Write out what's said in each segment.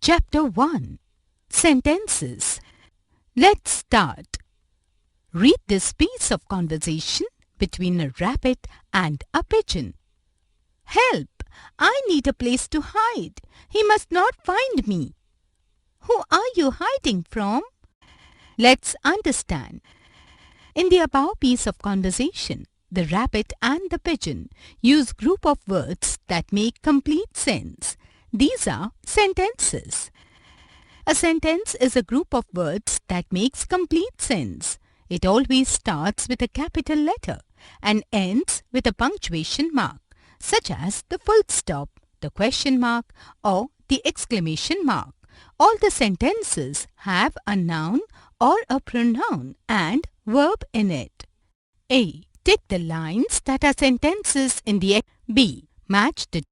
Chapter 1. Sentences. Let's start. Read this piece of conversation between a rabbit and a pigeon. Help! I need a place to hide. He must not find me. Who are you hiding from? Let's understand. In the above piece of conversation, the rabbit and the pigeon use group of words that make complete sense. These are sentences. A sentence is a group of words that makes complete sense. It always starts with a capital letter and ends with a punctuation mark, such as the full stop, the question mark, or the exclamation mark. All the sentences have a noun or a pronoun and verb in it. A. Tick the lines that are sentences in the B. Match the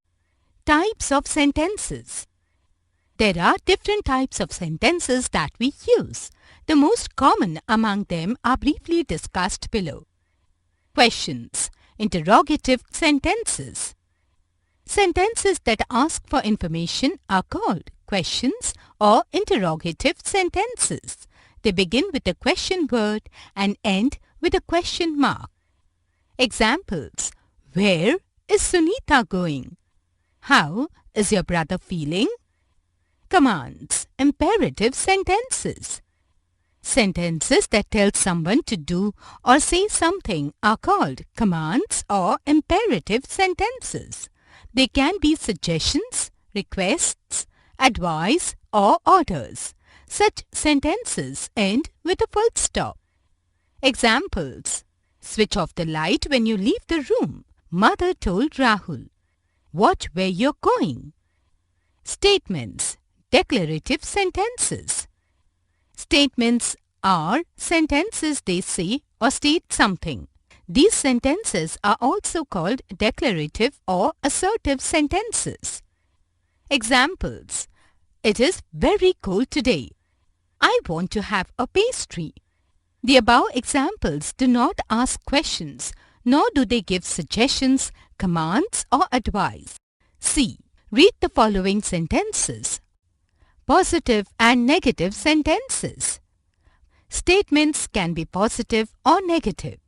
types of sentences. There are different types of sentences that we use. The most common among them are briefly discussed below. Questions. Interrogative sentences. Sentences that ask for information are called questions or interrogative sentences. They begin with a question word and end with a question mark. Examples. Where is Sunita going? How is your brother feeling? Commands. Imperative sentences. Sentences that tell someone to do or say something are called commands or imperative sentences. They can be suggestions, requests, advice, or orders. Such sentences end with a full stop. Examples. Switch off the light when you leave the room, Mother told Rahul. Watch where you're going. Statements. Declarative sentences. Statements are sentences they say or state something. These sentences are also called declarative or assertive sentences. Examples. It is very cold today. I want to have a pastry. The above examples do not ask questions, nor do they give suggestions, commands, or advice. C. Read the following sentences. Positive and negative sentences. Statements can be positive or negative.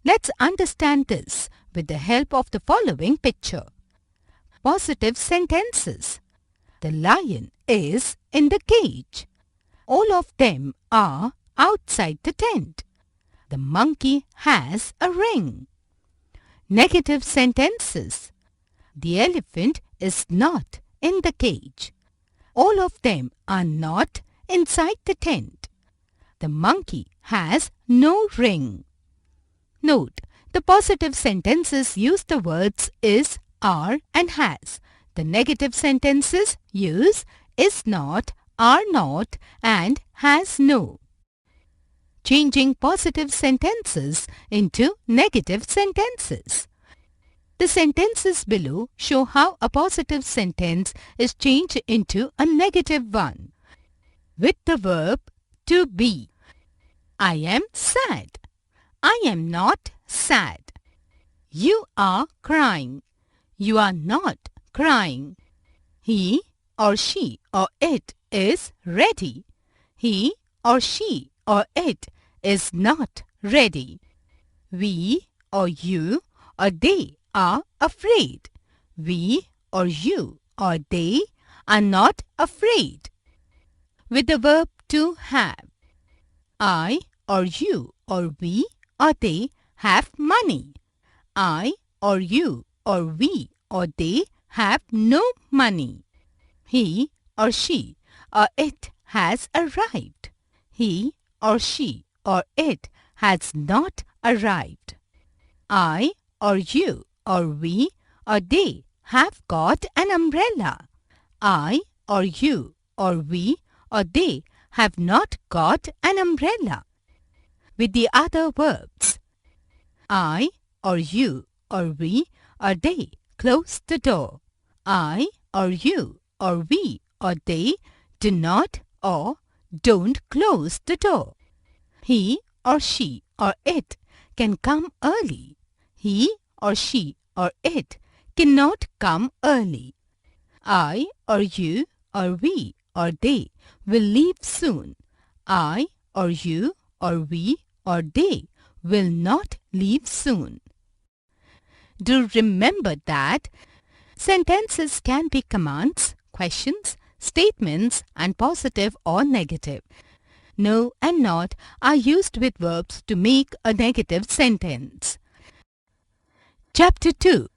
Let's understand this with the help of the following picture. Positive sentences. The lion is in the cage. All of them are outside the tent. The monkey has a ring. Negative sentences. The elephant is not in the cage. All of them are not inside the tent. The monkey has no ring. Note, the positive sentences use the words is, are, and has. The negative sentences use is not, are not, and has no. Changing positive sentences into negative sentences. The sentences below show how a positive sentence is changed into a negative one. With the verb to be. I am sad. I am not sad. You are crying. You are not crying. He or she or it is ready. He or she or it is not ready. We or you or they are afraid. We or you or they are not afraid. With the verb to have. I or you or we or they have money. I or you or we or they have no money. He or she or it has arrived. He or she or it has not arrived. I or you or we or they have got an umbrella. I or you or we or they have not got an umbrella. With the other verbs. I or you or we or they close the door. I or you or we or they do not or don't close the door. He or she or it can come early. He or she or it cannot come early. I or you or we or they will leave soon. I or you or we or they will not leave soon. Do remember that sentences can be commands, questions, statements, and positive or negative. No and not are used with verbs to make a negative sentence. Chapter 2.